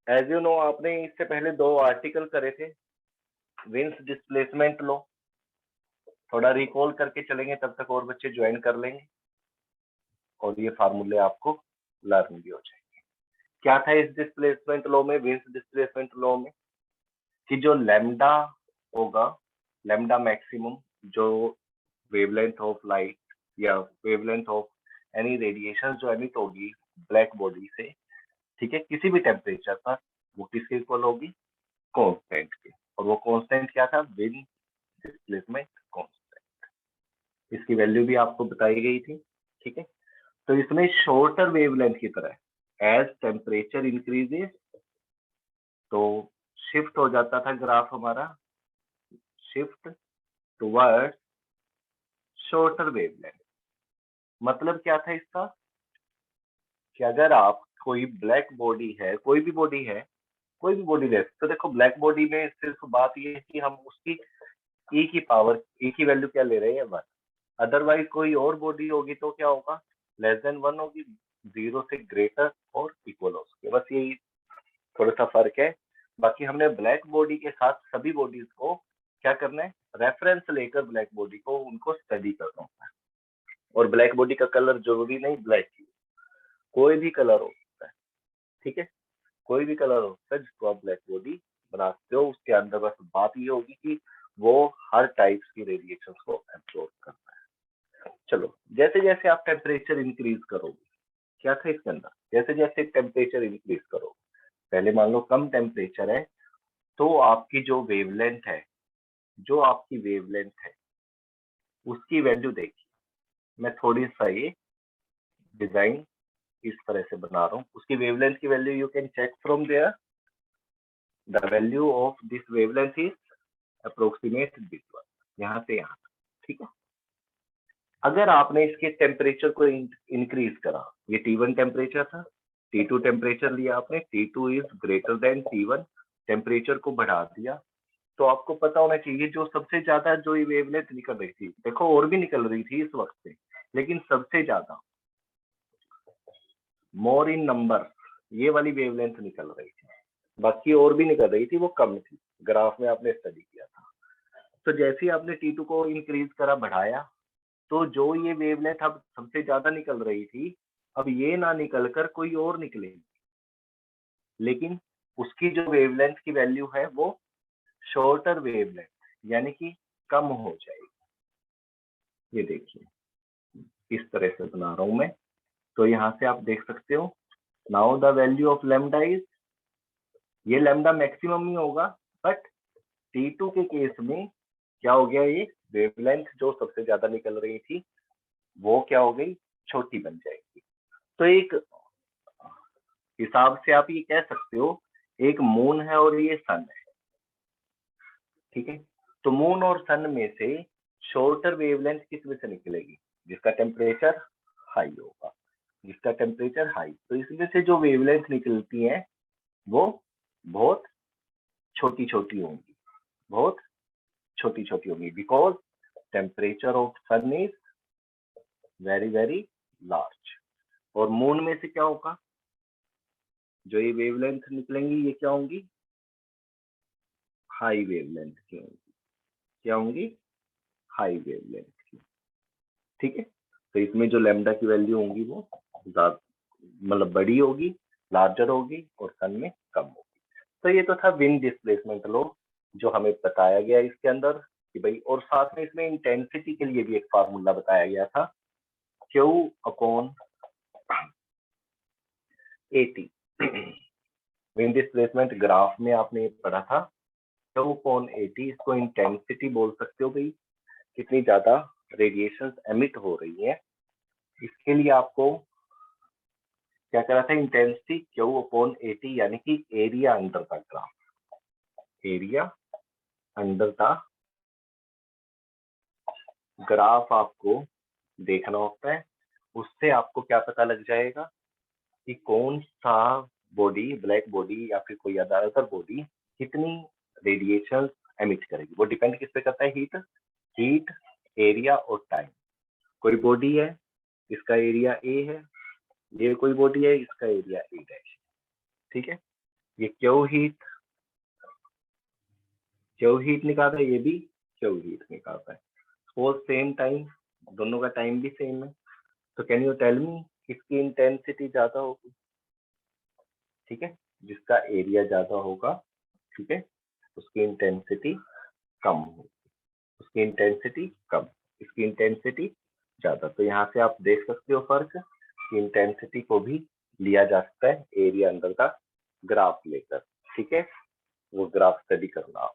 As you no, आपने इससे पहले 2 आर्टिकल करे थे, विंस डिस्प्लेसमेंट लो। थोड़ा रिकॉल करके चलेंगे, तब तक और बच्चे ज्वाइन कर लेंगे और ये फार्मूले आपको लर्न भी हो जाएंगे। क्या था इस डिस्प्लेसमेंट लॉ में, विंस डिस्प्लेसमेंट लॉ में, कि जो लैम्डा होगा, लैम्डा मैक्सिमम, जो वेवलेंथ ऑफ लाइट या वेवलेंथ ऑफ एनी रेडिएशन जो एमिट होगी ब्लैक बॉडी से, ठीक है, किसी भी टेम्परेचर पर, वो किसके इक्वल होगी, कांस्टेंट के। और वो कांस्टेंट क्या था, विन डिस्प्लेसमेंट कांस्टेंट। इसकी वैल्यू भी आपको बताई गई थी, ठीक है। तो इसमें शॉर्टर वेवलेंथ की तरह एज टेम्परेचर इंक्रीजेस, तो शिफ्ट हो जाता था ग्राफ हमारा, शिफ्ट टुवर्ड्स शॉर्टर वेवलेंथ। मतलब क्या था इसका, कि अगर आप कोई ब्लैक बॉडी है, कोई भी बॉडी है, कोई भी बॉडी ले, तो देखो ब्लैक बॉडी में सिर्फ बात ये है कि हम उसकी ई की पावर, ई की वैल्यू क्या ले रहे हैं, 1। अदरवाइज कोई और बॉडी होगी तो क्या होगा, लेस देन 1 होगी, 0 से ग्रेटर और इक्वल हो सके, बस यही थोड़ा सा फर्क है। बाकी हमने ब्लैक बॉडी के साथ सभी बॉडीज को क्या करना है, रेफरेंस लेकर ब्लैक बॉडी को उनको स्टडी करना होता है। और ब्लैक बॉडी का कलर जरूरी नहीं ब्लैक ही, कोई भी कलर हो सकता है, ठीक है, कोई भी कलर हो सकता है जिसको आप ब्लैक बॉडी बना सकते हो। उसके अंदर बस बात ये होगी कि वो हर टाइप्स की रेडिएशन को एब्जॉर्ब करता है। चलो, जैसे जैसे आप टेम्परेचर इंक्रीज करोगे, क्या था इसके अंदर, जैसे जैसे टेम्परेचर इंक्रीज करोगे, पहले मान लो कम टेम्परेचर है, तो आपकी जो वेवलेंथ है, जो आपकी वेवलेंथ है उसकी वैल्यू देखिए, मैं थोड़ी सा ये डिजाइन इस तरह से बना रहा हूँ। उसकी वेवलेंथ की value you can check from there, the value of this wavelength is approximate this one, यहाँ से यहाँ, ठीक है। अगर आपने इसके टेम्परेचर को इंक्रीज करा, ये T1 टेम्परेचर था, T2 टेम्परेचर लिया आपने, T2 is greater than T1, temperature को बढ़ा दिया, तो आपको पता होना चाहिए जो सबसे ज्यादा जो ये वेवलेंथ निकल रही थी, देखो और भी निकल रही थी इस वक्त पे, लेकिन सबसे ज्यादा मोर इन नंबर ये वाली वेवलेंथ निकल रही थी, बाकी और भी निकल रही थी, वो कम थी। ग्राफ में आपने स्टडी किया था। तो जैसे ही आपने T2 को इंक्रीज करा, बढ़ाया, तो जो ये वेवलेंथ अब सबसे ज्यादा निकल रही थी, अब ये ना निकलकर कोई और निकलेगी, लेकिन उसकी जो वेवलेंथ की वैल्यू है वो शॉर्टर वेवलेंथ, यानी कि कम हो जाएगी। ये देखिए इस तरह से बना रहा हूं मैं, तो यहाँ से आप देख सकते हो, now the value of lambda is, ये लैम्डा मैक्सिमम ही होगा, बट T2 के केस में क्या हो गया, ये वेवलेंथ जो सबसे ज्यादा निकल रही थी वो क्या हो गई, छोटी बन जाएगी। तो एक हिसाब से आप ये कह सकते हो, एक मून है और ये सन है, ठीक है। तो मून और सन में से शॉर्टर वेवलेंथ किस में से निकलेगी, जिसका टेम्परेचर हाई होगा, जिसका टेम्परेचर हाई, तो इसमें से जो वेवलेंथ निकलती है वो बहुत छोटी छोटी होंगी, बहुत छोटी छोटी होंगी, because temperature of sun is very very large. और मून में से क्या होगा, जो ये वेवलेंथ निकलेंगी ये क्या होंगी, हाई वेवलेंथ की होंगी, क्या होंगी, हाई वेवलेंथ की, ठीक है। तो इसमें जो लैम्डा की वैल्यू होंगी वो मतलब बड़ी होगी, लार्जर होगी, और सन में कम होगी। तो ये तो था विंड डिस्प्लेसमेंट लॉ जो हमें बताया गया इसके अंदर कि भाई, और साथ में इसमें इंटेंसिटी के लिए भी एक फार्मूला बताया गया था, Q upon AT। Wind displacement graph में आपने ये पढ़ा था, Q अपॉन AT, इसको इंटेंसिटी बोल सकते हो भाई, कितनी ज्यादा रेडिएशन एमिट हो रही है। इसके लिए आपको क्या करा था, इंटेंसिटी Q अपॉन AT, यानी कि area under the graph, area under the graph आपको देखना होता है। उससे आपको क्या पता लग जाएगा कि कौन सा बॉडी, ब्लैक बॉडी या फिर कोई अदर बॉडी कितनी रेडिएशन एमिट करेगी। वो डिपेंड किस पे करता है, हीट, हीट, एरिया और टाइम। कोई बॉडी है, इसका एरिया A है, ये कोई बॉडी है, इसका एरिया A डैश, ठीक है। ये क्यू हीट निकालता है, ये भी क्यू हीट निकालता है, और सेम टाइम, दोनों का टाइम भी सेम है। तो कैन यू टेल मी किसकी इंटेंसिटी ज्यादा होगी? ठीक है, जिसका एरिया ज्यादा होगा, ठीक है, उसकी इंटेंसिटी कम होगी, उसकी इंटेंसिटी कम, इसकी इंटेंसिटी ज्यादा। तो यहाँ से आप देख सकते हो फर्क कि इंटेंसिटी को भी लिया जा सकता है एरिया अंदर का ग्राफ लेकर। ठीक है, वो ग्राफ स्टडी करना आप।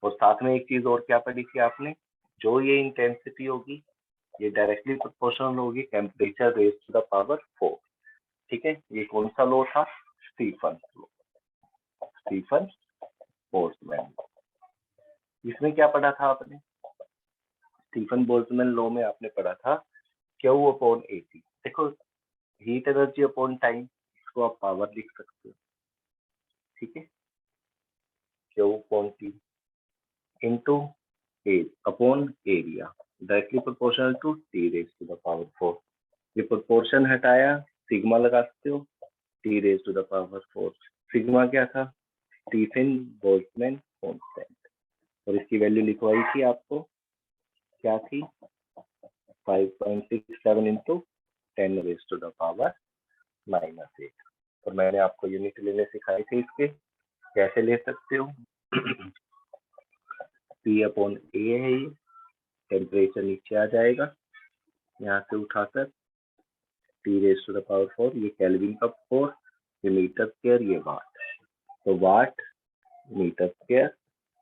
और साथ में एक चीज और क्या पढ़ी थी आपने, जो ये इंटेंसिटी होगी ये डायरेक्टली प्रोपोर्शनल होगी temperature raise to the power 4। ठीक है, ये कौन सा लॉ था? Stefan Boltzmann. इसमें क्या पढ़ा था आपने? स्टीफन बोल्ट्जमैन लॉ में आपने पढ़ा था क्यू अपॉन एसी। देखो, हीट एनर्जी अपॉन टाइम, इसको आप पावर लिख सकते हो। ठीक है, Q upon T into A upon area directly proportional to T raise to the power 4। ये प्रोपोर्शन हटाया, सिग्मा लगा सकते हो, T raise to the power 4। Sigma क्या था? स्टीफन बोल्ट्जमैन कांस्टेंट, और इसकी वैल्यू लिखवाई थी आपको, क्या थी? 5.67 into 10 raise to the power -8। और मैंने आपको यूनिट लेने सिखाए थे इसके, कैसे ले सकते हो? पी अपॉन ए है ये, टेम्परेचर नीचे आ जाएगा, यहाँ से उठाकर T raise to the power 4, ये केल्विन का 4, ये मीटर स्क्वायर, ये वाट, तो वाट मीटर स्क्वायर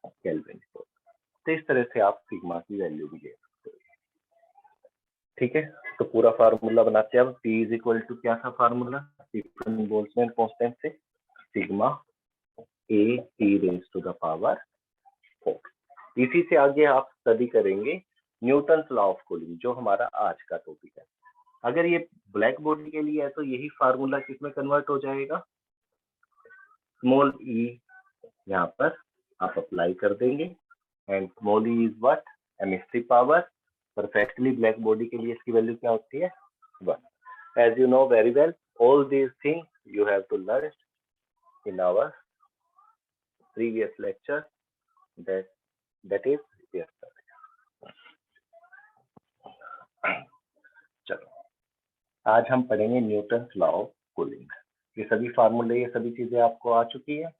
केल्विन 4। तो इस तरह से आप सिग्मा की वैल्यू भी ले सकते हो। ठीक है, तो पूरा फार्मूला बनाते हैं अब। P इज इक्वल टू क्या था फार्मूला? स्टीफन बोल्ट्जमैन कांस्टेंट से sigma A T raise to the power 4। इसी से आगे आप स्टडी करेंगे न्यूटन लॉ ऑफ कूलिंग, जो हमारा आज का टॉपिक है। अगर ये ब्लैक बॉडी के लिए है तो यही फार्मूला किसमें कन्वर्ट हो जाएगा? स्मॉल ई यहाँ पर आप अप्लाई कर देंगे, and small E is what? Emissive power. Perfectly black body के लिए इसकी वैल्यू क्या होती है? 1। As you know very well, all these things you have to learn in our previous lecture, that is yesterday। चलो, आज हम पढ़ेंगे न्यूटन लॉ ऑफ कूलिंग। ये सभी फार्मूले, ये सभी चीजें आपको आ चुकी है।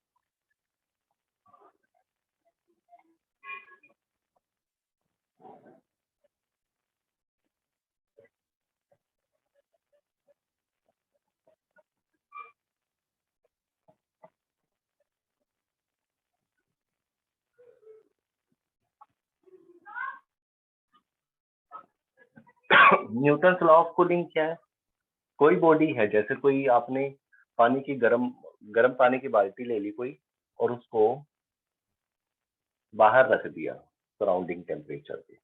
न्यूटन लॉ ऑफ कूलिंग क्या है? कोई बॉडी है, जैसे कोई आपने पानी की गर्म पानी की बाल्टी ले ली कोई, और उसको बाहर रख दिया सराउंडिंग टेम्परेचर पे,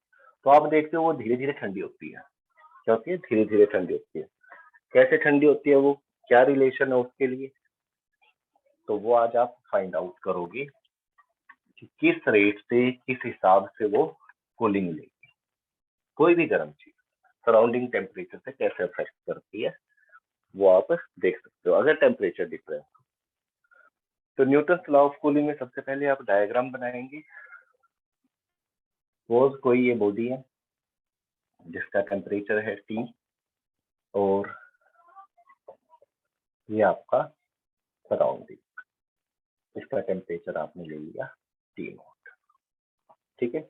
तो आप देखते हो वो धीरे धीरे ठंडी होती है। क्या होती है? धीरे धीरे ठंडी होती है। कैसे ठंडी होती है वो, क्या रिलेशन है उसके लिए, तो वो आज आप फाइंड आउट करोगे कि किस रेट से, किस हिसाब से वो कूलिंग लेगी। कोई भी गर्म चीज सराउंडिंग टेम्परेचर से कैसे अफेक्ट करती है, वो आप देख सकते हो अगर टेम्परेचर डिफरेंस। तो न्यूटन लॉ ऑफ कूलिंग में सबसे पहले आप डायग्राम बनाएंगे। सपोज कोई ये बॉडी है जिसका टेम्परेचर है T, और ये आपका सराउंडिंग, इसका टेम्परेचर आपने ले लिया T0। ठीक है,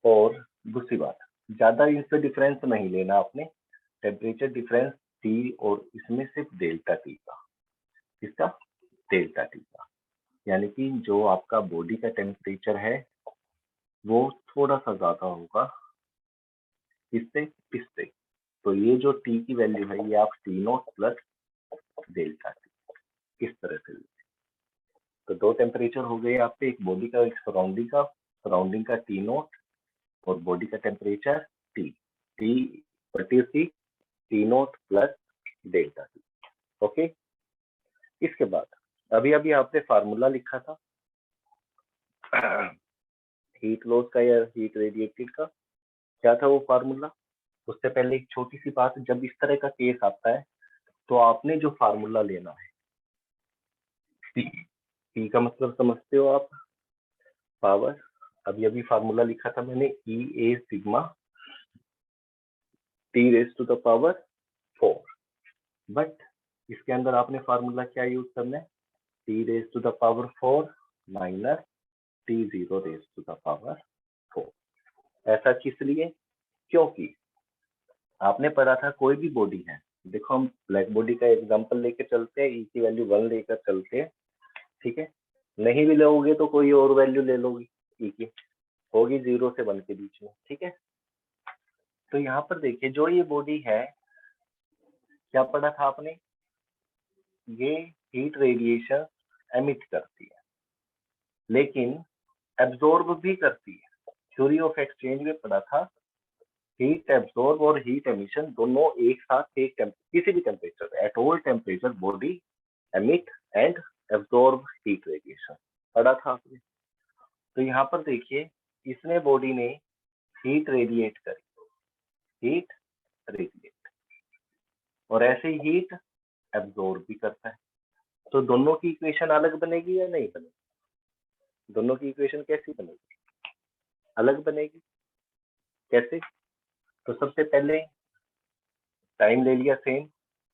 और दूसरी बात, ज्यादा इसमें डिफरेंस नहीं लेना आपने, टेम्परेचर डिफरेंस T और इसमें सिर्फ डेल्टा T का, इसका डेल्टा T का, यानी कि जो आपका बॉडी का टेम्परेचर है वो थोड़ा सा ज्यादा होगा इससे। तो ये जो T की वैल्यू है ये आप T0 प्लस डेल्टा T इस तरह से। तो दो टेम्परेचर हो गए आपके, एक बॉडी का, एक सराउंडिंग का T0 और बॉडी का temperature T T0 plus delta T। Okay, इसके बाद अभी आपने फार्मूला लिखा था हीट लॉस का या हीट रेडिएटेड का, क्या था वो फार्मूला? उससे पहले एक छोटी सी बात, जब इस तरह का केस आता है तो आपने जो फार्मूला लेना है P का मतलब समझते हो आप, पावर। अभी फार्मूला लिखा था मैंने, E A sigma T raise to the power 4, but इसके अंदर आपने फार्मूला क्या यूज करना है, T raise to the power 4 minus T0 raise to the power 4। ऐसा किस लिए, क्योंकि आपने पढ़ा था कोई भी बॉडी है, देखो हम ब्लैक बॉडी का एग्जांपल लेके चलते हैं, E की वैल्यू 1 लेकर चलते हैं, ठीक है। नहीं भी लोगे तो कोई और वैल्यू ले लोगी, E की होगी 0 से 1 के बीच में, ठीक है। तो यहाँ पर देखिए जो ये बॉडी है, क्या पढ़ा था आपने, ये हीट रेडिएशन एमिट करती है लेकिन एब्जॉर्ब भी करती है। थ्योरी ऑफ एक्सचेंज में पढ़ा था, हीट एब्जॉर्ब और हीट एमिशन दोनों एक साथ किसी भी temperature, at all temperature body emit and absorb heat radiation, पढ़ा था आपने। तो यहाँ पर देखिए इसने बॉडी ने हीट रेडिएट करी, हीट रेडिएट, और ऐसे हीट एब्जॉर्ब भी करता है। तो दोनों की इक्वेशन अलग बनेगी या नहीं बनेगी, दोनों की इक्वेशन कैसी बनेगी, अलग बनेगी। कैसे, तो सबसे पहले टाइम ले लिया same,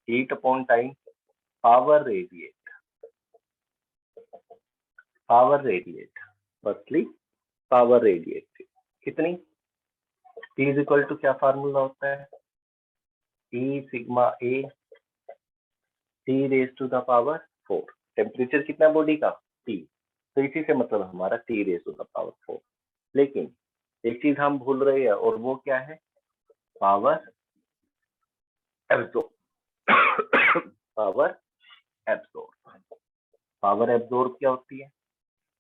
heat upon time, power radiate, power radiate, firstly power radiate कितनी, T इज इक्वल टू क्या फार्मूला होता है, E sigma A T raise to the power 4। Temperature कितना बॉडी का, T, तो इसी से मतलब हमारा T raise to the power 4। लेकिन एक चीज हम भूल रहे हैं और वो क्या है, power absorb, power absorb. Power absorb क्या होती है,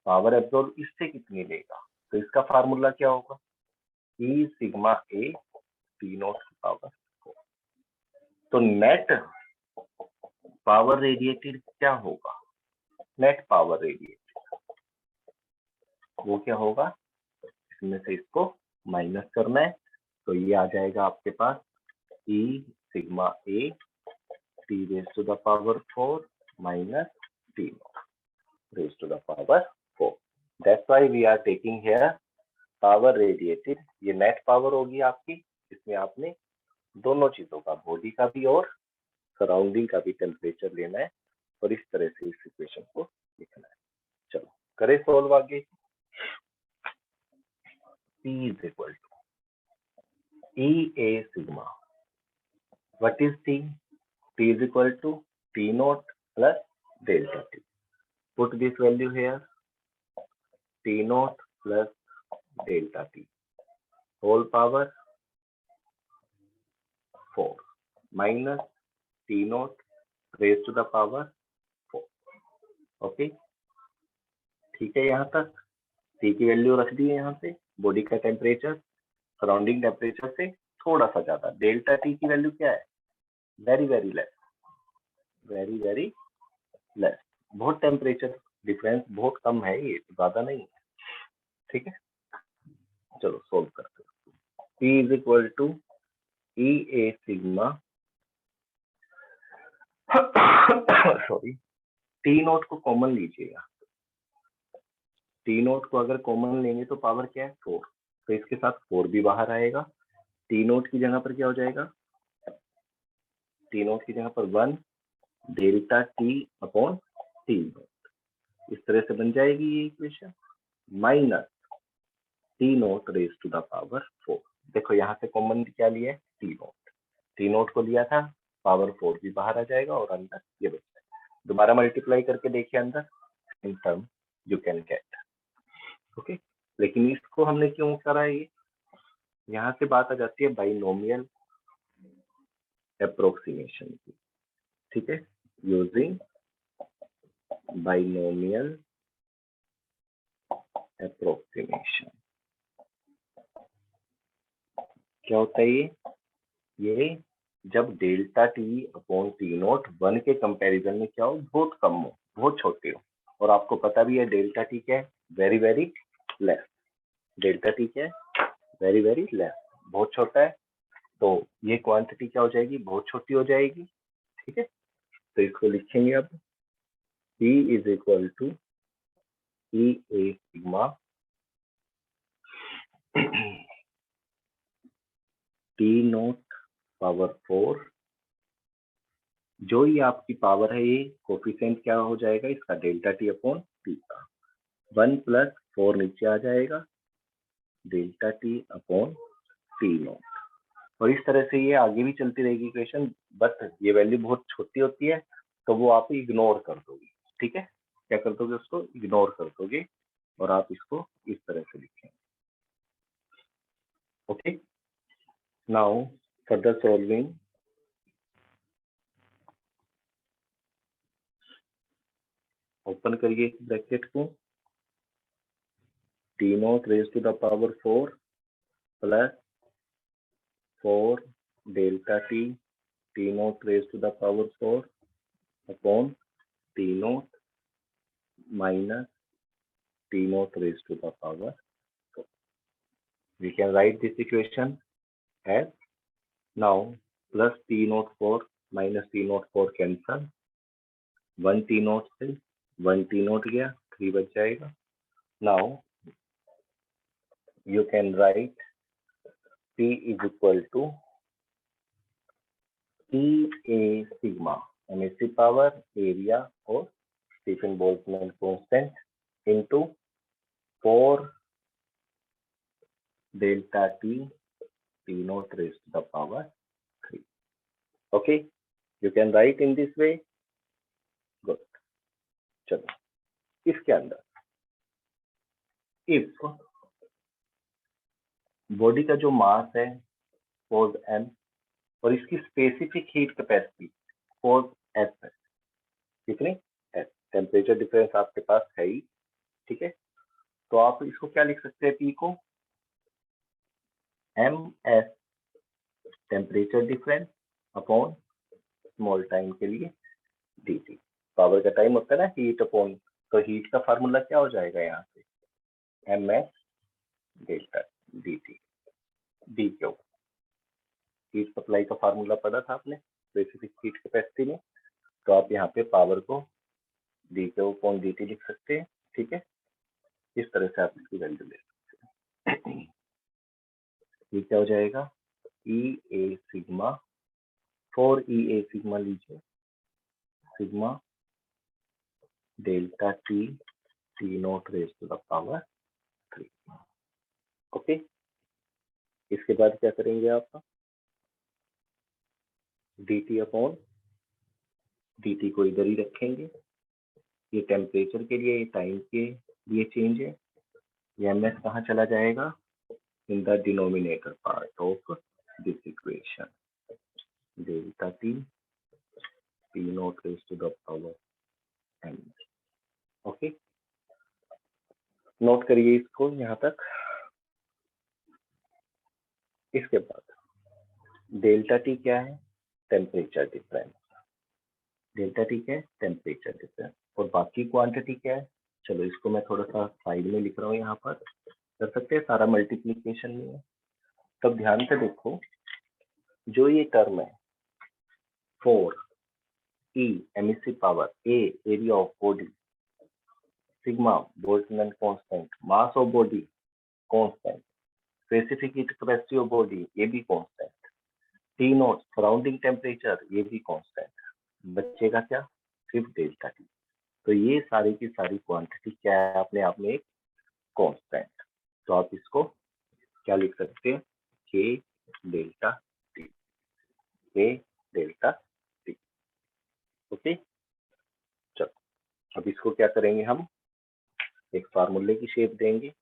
पावर एब्जॉर्ब इससे कितनी लेगा, तो इसका फार्मूला क्या होगा, E sigma A T not की पावर 4। तो नेट पावर रेडिएटेड क्या होगा, नेट पावर रेडिएटेड वो क्या होगा, इसमें से इसको माइनस करना है, तो ये आ जाएगा आपके पास E sigma A T raise to the power 4 minus T raise to the power 4। That's why we are taking here power radiated. ये नेट पावर होगी आपकी, इसमें आपने दोनों चीजों का, बॉडी का भी और सराउंडिंग का भी टेम्परेचर लेना है, और इस तरह से इस इक्वेशन को लिखना है। चलो करें सोल्व आगे। P is equal to EA sigma. What is T? T is equal to T naught plus delta T. Put this value here. T naught plus delta T whole power 4 minus T naught raised to the power 4. Okay, ठीक है। यहाँ तक T की value रख दी है, यहाँ पे body का टेम्परेचर सराउंडिंग टेम्परेचर से थोड़ा सा ज्यादा, डेल्टा T की वैल्यू क्या है, very very less, very very less, बहुत टेम्परेचर डिफरेंस बहुत कम है, ये ज्यादा नहीं है, ठीक है। चलो सोल्व करते हैं। P is equal to E A sigma sorry, T naught को कॉमन लीजिएगा, टी नोट को अगर कॉमन लेंगे तो पावर क्या है 4, तो इसके साथ 4 भी बाहर आएगा, टी नोट की जगह पर क्या हो जाएगा, टी नोट की जगह पर 1 delta T upon T naught, इस तरह से बन जाएगी ये equation, minus T naught raise to the power 4। देखो यहाँ से कॉमन क्या लिया है, टी नोट को लिया था, पावर 4 भी बाहर आ जाएगा और अंदर ये बच जाएगा, दोबारा मल्टीप्लाई करके देखिए अंदर, same term you can get, okay. लेकिन इसको हमने क्यों करा है, ये यहाँ से बात आ जाती है बाइनोमियल अप्रोक्सीमेशन की, ठीक है, यूजिंग बाइनोमियल अप्रोक्सीमेशन। क्या होता है ये जब delta T upon T note 1 के कंपैरिजन में क्या हो, बहुत कम हो, बहुत छोटे हो, और आपको पता भी है डेल्टा टी क्या है, very very less, delta T क्या है, वेरी वेरी लेस, बहुत छोटा है, तो ये क्वांटिटी क्या हो जाएगी, बहुत छोटी हो जाएगी, ठीक है। तो इसको लिखेंगे अब, P is equal to E A sigma T naught power 4, जो ये आपकी पावर है ये कोफिशिएंट क्या हो जाएगा इसका, डेल्टा टी अपॉन टी का 1 प्लस 4 नीचे आ जाएगा delta T upon T note. और इस तरह से ये आगे भी चलती रहेगी इक्वेशन, बट ये वैल्यू बहुत छोटी होती है तो वो आप इग्नोर कर दोगे। ठीक है, क्या कर दोगे, उसको इग्नोर कर दोगे और आप इसको इस तरह से लिखेंगे। Okay, now further solving, open करिए ब्रैकेट को, T naught raise to the power 4 plus 4 delta T naught raise to the power 4 upon T naught minus t naught raised to the power 4. We can write this equation as, now plus t naught 4 minus t naught 4 cancel, 1 t naught से 1 t naught गया, 3 बच जाएगा। Now you can write P is equal to E A sigma MSC power area और Stephen Boltzmann constant into 4 delta t naught raised to the power 3. Okay, you can write in this way. Good. चलो, इसके अंदर if body का जो मास है force m और इसकी specific heat capacity force s है, कितनी s, टेम्परेचर डिफरेंस आपके पास है ही, ठीक है, तो आप इसको क्या लिख सकते हैं, P को ms temperature difference upon small time के लिए dt, पावर का टाइम होता है ना हीट अपॉन, तो हीट का फार्मूला क्या हो जाएगा यहाँ से ms delta dt, D Q, heat supply का फार्मूला पढ़ा था आपने स्पेसिफिक हीट कैपेसिटी में, तो आप यहाँ पे पावर को D Q upon d T लिख सकते हैं। ठीक है, इस तरह से आप इसकी वैल्यू ले सकते हैं। ये क्या हो जाएगा, E A sigma, 4 E A sigma लीजिए, sigma delta T T naught raise to the power 3। Okay, इसके बाद क्या करेंगे आप, d T upon d T को इधर ही रखेंगे, ये टेम्परेचर के लिए, ये टाइम के लिए चेंज है, ये ms कहाँ चला जाएगा, in the denominator part of this equation, delta T T naught raise to the power m। Okay, note करिए इसको यहाँ तक। इसके बाद डेल्टा टी क्या है, टेम्परेचर डिफरेंस, डेल्टा टी क्या है, टेम्परेचर डिफरेंस, और बाकी क्वांटिटी क्या है, चलो इसको मैं थोड़ा सा साइड में लिख रहा हूँ, यहाँ पर कर सकते हैं, सारा मल्टीप्लीकेशन में है। तब ध्यान से देखो, जो ये टर्म है 4 E emissive power, A area of body, sigma Boltzmann constant, mass of body constant, specific heat capacity of body ये भी constant, T not surrounding temperature ये भी कांस्टेंट, बचेगा क्या, सिर्फ डेल्टा टी। तो ये सारी की सारी क्वांटिटी क्या है, अपने आप में एक कांस्टेंट, तो आप इसको क्या लिख सकते हैं, के डेल्टा टी, के डेल्टा टी। ओके, चलो अब इसको क्या करेंगे, हम एक फार्मूले की शेप देंगे,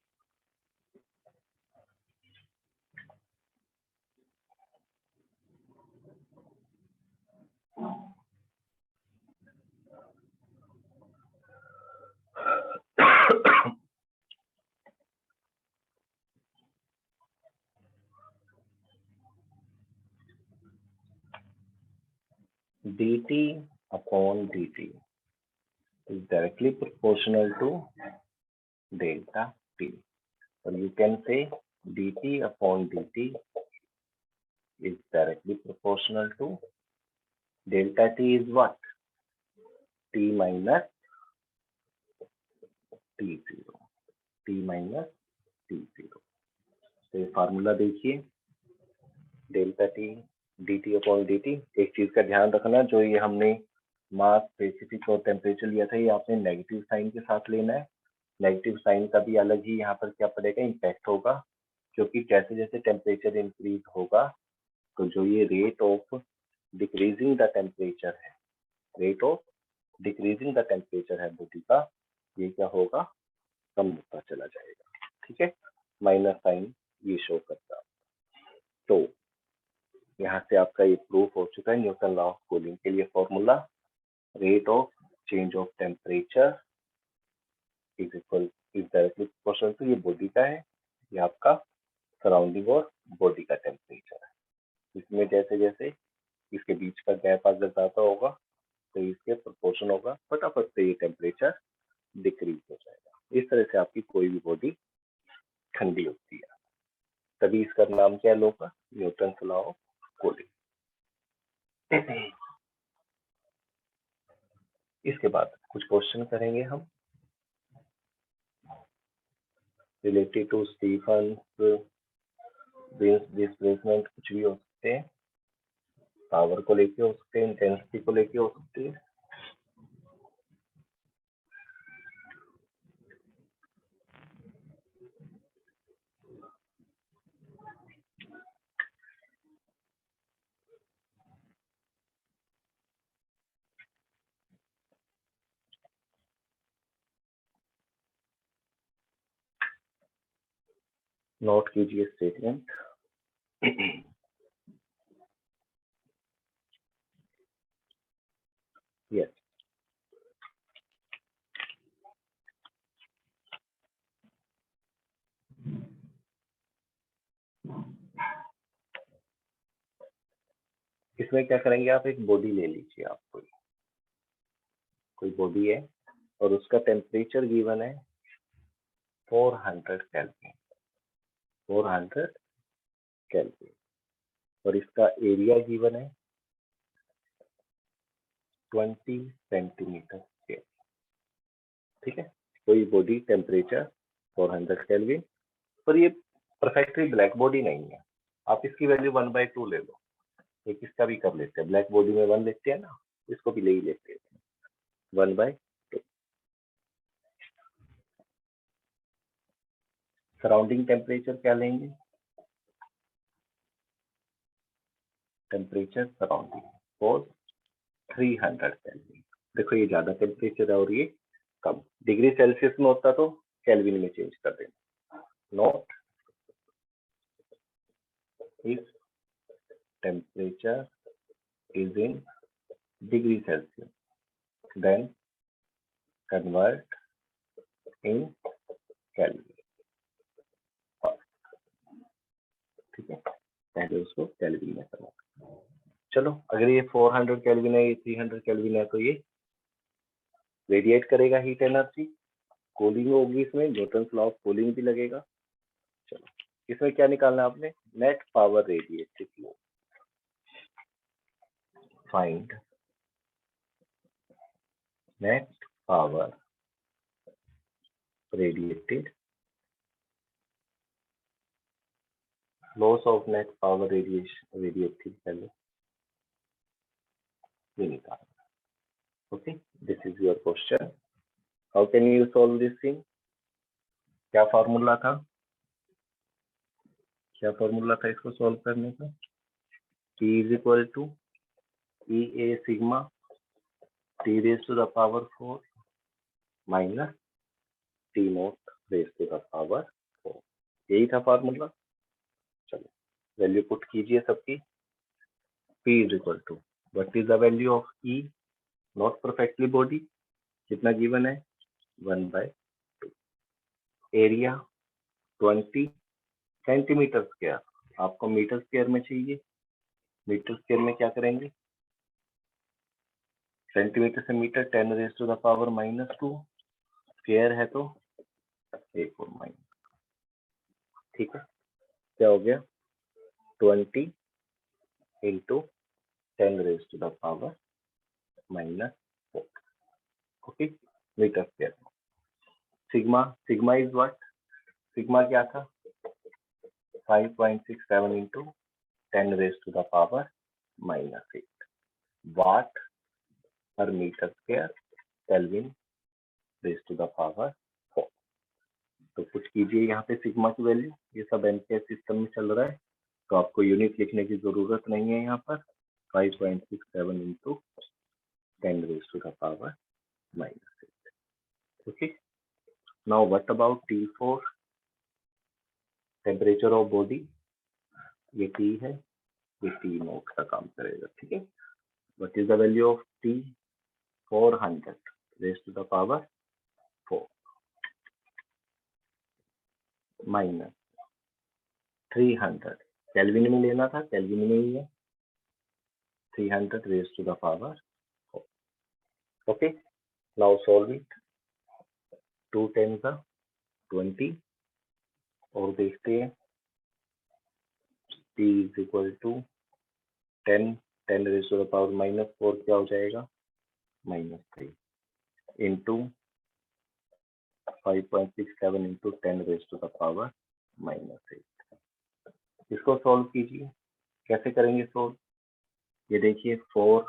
dt upon dt is directly proportional to delta t, or you can say dt upon dt is directly proportional to delta t is what, t minus T0, T minus T0। तो ये formula देखिए, delta T dt upon dt। एक चीज का ध्यान रखना, जो ये हमने मास, स्पेसिफिक और टेम्परेचर लिया था, ये आपने नेगेटिव साइन के साथ लेना है। नेगेटिव साइन का भी अलग ही यहाँ पर क्या पड़ेगा, इम्पैक्ट होगा, क्योंकि जैसे जैसे टेम्परेचर इंक्रीज होगा तो जो ये rate of decreasing the temperature है, rate of decreasing the temperature है बॉडी का, ये क्या होगा, कम होता चला जाएगा। ठीक है, माइनस साइन ये शो करता। तो यहाँ से आपका ये प्रूफ हो चुका है न्यूटन लॉ ऑफ कूलिंग के लिए formula, rate of change of temperature is equal is directly proportional to, ये बॉडी का है, ये आपका सराउंडिंग और बॉडी का टेम्परेचर है। इसमें जैसे जैसे इसके बीच का गैप अगर ज्यादा होगा तो इसके प्रोपोर्शन होगा, फटाफट से ये टेम्परेचर डिक्रीज हो जाएगा। इस तरह से आपकी कोई भी बॉडी ठंडी होती है, तभी इसका नाम क्या है लॉ का, न्यूटन लॉ ऑफ कूलिंग। इसके बाद कुछ क्वेश्चन करेंगे हम रिलेटेड टू स्टीफन डिस्प्लेसमेंट, कुछ भी हो सकते हैं, पावर को लेके हो सकते हैं, इंटेंसिटी को लेके हो सकते हैं। नोट कीजिए स्टेटमेंट। यस, इसमें क्या करेंगे, आप एक बॉडी ले लीजिए, आप कोई बॉडी है और उसका टेम्परेचर गिवन है 400 केल्विन, 400 केल्विन, और इसका एरिया गिवन है 20 सेंटीमीटर स्क्वायर। ठीक है, कोई बॉडी टेम्परेचर 400 केल्विन, पर ये परफेक्टली ब्लैक बॉडी नहीं है, आप इसकी वैल्यू 1/2 ले लो। एक इसका भी कर लेते हैं, ब्लैक बॉडी में 1 लेते हैं ना, इसको भी ले ही लेते हैं 1/2। सराउंडिंग टेम्परेचर क्या लेंगे, टेम्परेचर सराउंडिंग फॉर 300 केल्विन। देखो ये ज्यादा टेम्परेचर है और ये कम, डिग्री सेल्सियस में होता तो केल्विन में चेंज कर देना। Note if temperature is in degree Celsius then convert in kelvin. ठीक है, पहले उसको केल्विन में करना। चलो, अगर ये 400 केल्विन है, ये 300 केल्विन है, तो ये रेडिएट करेगा हीट एनर्जी, कूलिंग होगी, इसमें न्यूटन लॉ ऑफ कूलिंग भी लगेगा। चलो, इसमें क्या निकालना है आपने, नेट पावर रेडिएटेड लो, find net power radiated, loss of net power radiated पहले ये निकालना। Okay, this is your question, how can you solve this thing. क्या फॉर्मूला था, क्या फॉर्मूला था इसको सॉल्व करने का, T is equal to E A sigma T raise to the power 4 minus T naught raise to the power 4, यही था formula. चलो, वैल्यू पुट कीजिए सबकी। P is equal to what is the value of E, not perfectly body, कितना given है 1/2, area 20 centimetre square, आपको metre square में चाहिए, मीटर स्क्वायर में क्या करेंगे, सेंटीमीटर से metre 10 raise to the power -2, square है तो एक और माइनस। ठीक है, क्या हो गया 20 into 10 raise to the power -4, okay, metre square. Sigma is what? Sigma क्या था? 5.67 into 10 raised to the power -8 watt per meter square Kelvin raised to the power 4। तो कुछ कीजिए यहाँ पे सिग्मा की वैल्यू, ये सब एमपीएस सिस्टम में चल रहा है तो आपको यूनिट लिखने की जरूरत नहीं है यहाँ पर। 5.67 into 10 raised to the power -8। Okay, now what about T4? Temperature of body, ये T है, ये T नोट का काम करेगा, ठीक है। What is the value of T? 400 raised to the power 4 minus 300, kelvin में लेना था, केल्विन में ही है, 300 raised to the power 4। Okay, now solve it. 2 10 का 20 और देखते हैं T is equal to 10 raised to the power -4 क्या हो जाएगा? -3 into 5.67 into 10 raised to the power -8। इसको सॉल्व कीजिए। कैसे करेंगे सॉल्व? ये देखिए 4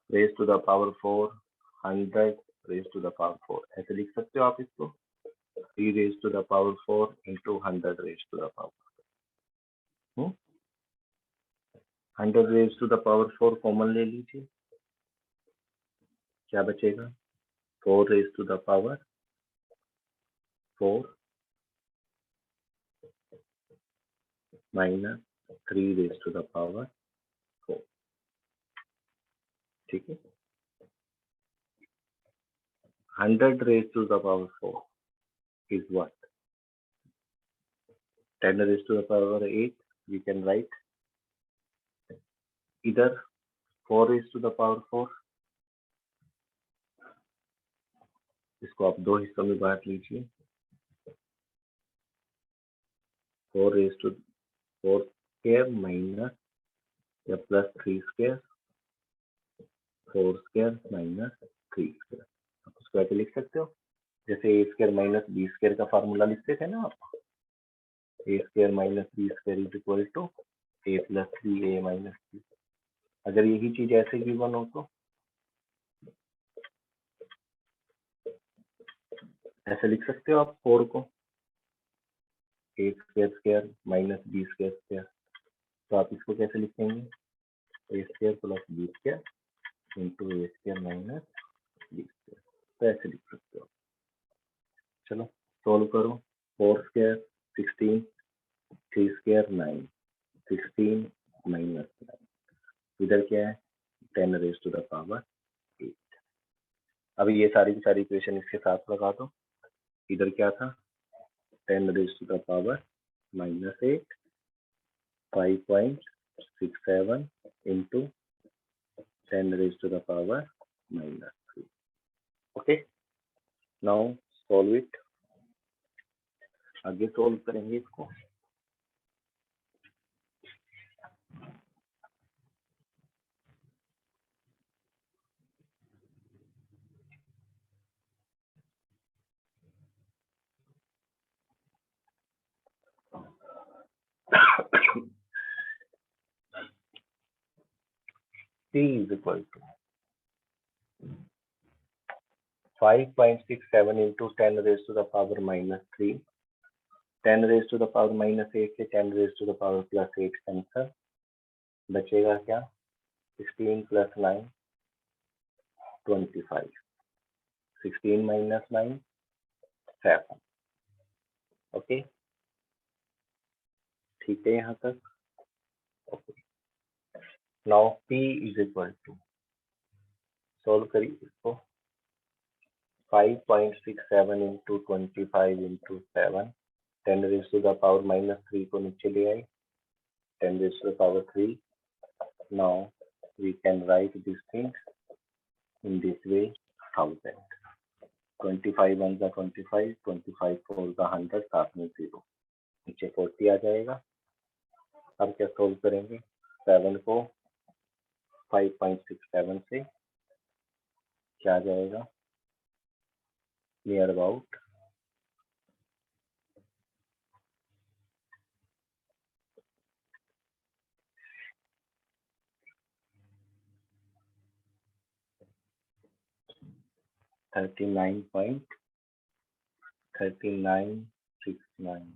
raised to the power 4, 100 raised to the power 4, ऐसे लिख सकते हो आप इसको। 3 raised to the power 4 into 100 raised to the power 4। 100 raised to the power 4 common ले लीजिए, क्या बचेगा? 4 raised to the power 4 minus 3 raised to the power 4, ठीक है। 100 raised to the power 4 is what? 10 raised to the power 8, we can write either 4 raised to the power 4, इसको आप दो हिस्सों में बांट लीजिए। 4 raised to 4 square minus या plus 3 square, 4 square minus 3 square, आप उसको ऐसे लिख सकते हो जैसे a square minus b square का फार्मूला लिखते थे ना आप। a square minus b square is equal to a plus 3a minus 3। अगर यही चीज ऐसे गिवन हो तो ऐसे लिख सकते हो आप 4 को a square square minus b square square, तो आप इसको कैसे लिखेंगे? a square plus b square into a square minus b square, तो ऐसे लिख सकते हो। चलो सोल्व करो। 4 square 16, 3 square 9, 16 minus 9, इधर क्या है? 10 raised to the power 8। अभी ये सारी की सारी इक्वेशन इसके साथ लगा दो। इधर क्या था? 10 raised to the power -8, 5.67 into 10 raised to the power -3। Okay, now solve it. आगे सॉल्व करेंगे इसको। T is equal to 5.67 into 10 raised to the power -3, 10 raised to the power -8 से 10 raised to the power +8 cancer, बचेगा क्या? 16 + 9 25, 16 - 9 7। Okay, ठीक है यहाँ तक। Okay, now P is equal to, solve करिए इसको। 5.67 into 25 into 7, 10 raised to the power -3 को नीचे ले आए, 10 raised to the power 3। Now we can write these things in this way: 1000, 25 1 का 25, 25 4 का 100, साथ में 0, नीचे 40 आ जाएगा। अब क्या सोल्व करेंगे? 7 को 5.67 से क्या आ जाएगा? नियर अबाउट 39.3969,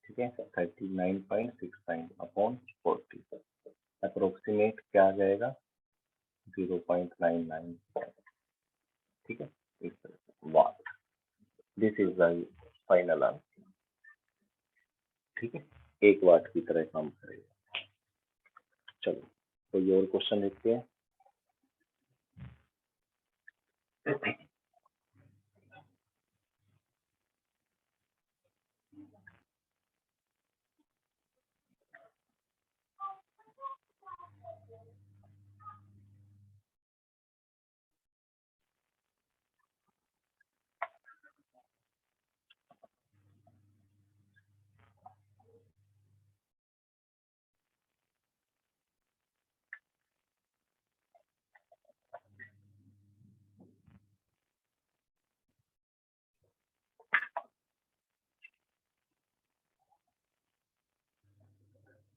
ठीक है, 39.69 अपॉन 40, अप्रोक्सीमेट क्या आ जाएगा 0.99, ठीक है, इस तरह से what, this is the final answer, ठीक है, 1 वाट की तरह काम करेगा। चलो तो ये और क्वेश्चन देखते हैं।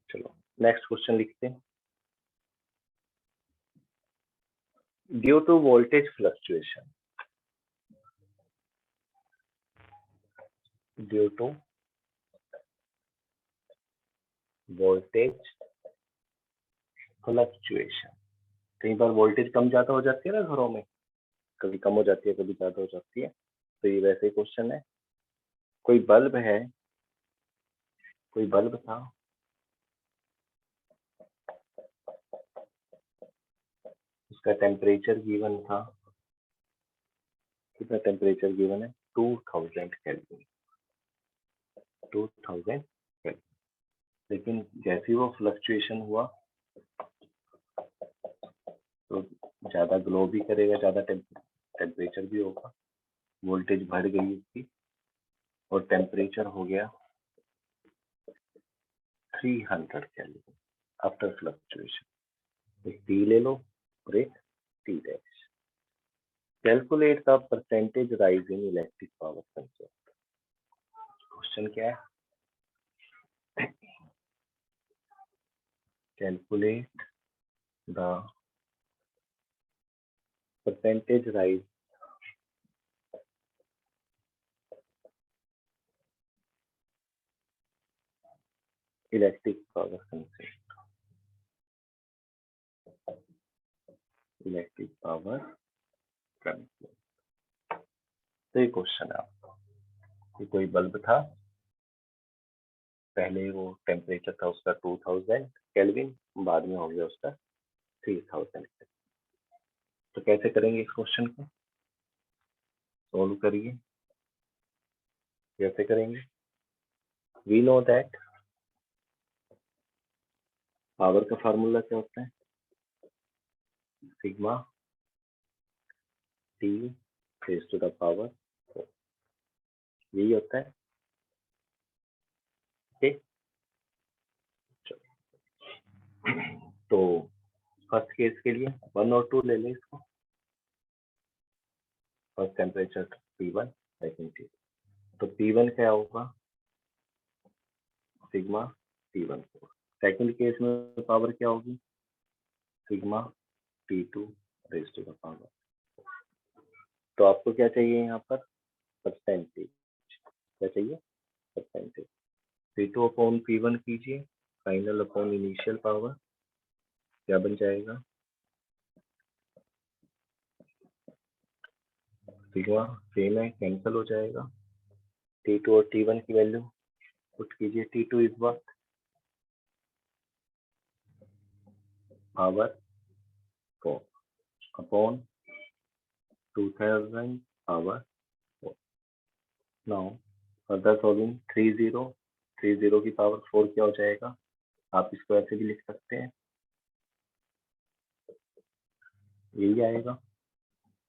चलो नेक्स्ट क्वेश्चन लिखते हैं। Due to voltage fluctuation, due to voltage fluctuation, कई बार वोल्टेज कम ज्यादा हो जाती है ना घरों में, कभी कम हो जाती है कभी ज्यादा हो जाती है, तो ये वैसे ही क्वेश्चन है। कोई बल्ब है, कोई बल्ब था, उसका टेम्परेचर गिवन था, कितना टेम्परेचर गिवन है 2000 केल्विन, 2000 केल्विन, लेकिन जैसे ही वो फ्लक्चुएशन हुआ तो ज्यादा ग्लो भी करेगा, ज्यादा टेम्परेचर भी होगा, वोल्टेज बढ़ गई उसकी और टेम्परेचर हो गया 300 केल्विन आफ्टर फ्लक्चुएशन। एक टी ले लो और एक T dash. Calculate the percentage rise in electric power consumption. Question क्या है, calculate the percentage rise electric power consumption, electric power consumption. तो ये क्वेश्चन है आपका कि कोई बल्ब था, पहले वो टेम्परेचर था उसका 2000 केल्विन, बाद में हो गया उसका 3000। तो कैसे करेंगे इस क्वेश्चन को, सोल्व करिए, कैसे करेंगे। वी नो दैट पावर का फार्मूला क्या होता है, sigma T raise to the power 4, यही होता है, ठीक। तो फर्स्ट केस के लिए 1 और 2 ले लें इसको, first temperature P1, second T, तो P1 क्या होगा सिग्मा T14, सेकंड केस में पावर क्या होगी sigma T2 raise to the power. तो आपको क्या चाहिए यहाँ पर परसेंटेज, क्या चाहिए परसेंटेज, P2 अपॉन P1 कीजिए, फाइनल अपॉन इनिशियल पावर क्या बन जाएगा, सिग्मा सेम है कैंसिल हो जाएगा, T2 और T1 की वैल्यू पुट कीजिए, T2 is what power 4 upon 2000 power 4। Now further solving 30 की पावर 4 क्या हो जाएगा, आप इसको ऐसे भी लिख सकते हैं, यही आएगा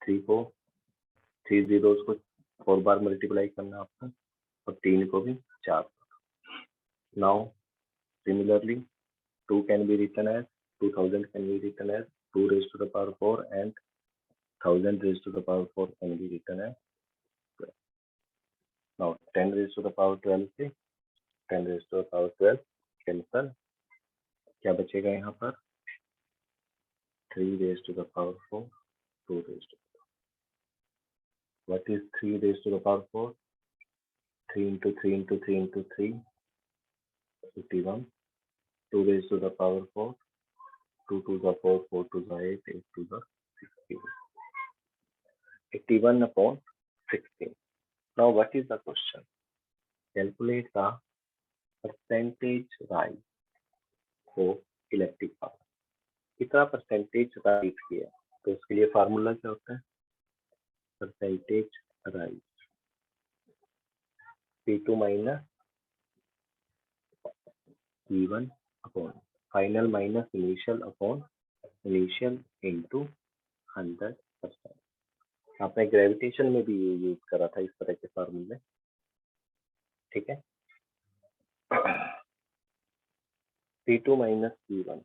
3 जीरोस को 4 बार मल्टीप्लाई करना आपको और 3 को भी 4। Now similarly 2 can be written as 2000 can be written as 2 raised to the power 4 and 1000 raised to the power 4 can be written as 12. Now 10 raised to the power 12 से 10 raised to the power 12 cancel, क्या बचेगा यहाँ पर 3 raised to the power 4, 2 raised to What is 3 raised to the power 4? 3 into 3 into 3 into 3, 51. 2 raised to the power 4, 2 to the 4, 4 to the 8, 8 to the 16. 81 upon 16. Now what is the question? Calculate the percentage rise of electric power. कितना percentage rise किया, तो उसके लिए formula क्या होता है? Percentage rise P2 minus P1 upon final minus initial upon initial into 100%. आपने gravitation में भी ये यूज करा था इस तरह के फार्मूले. ठीक है. P2 minus P1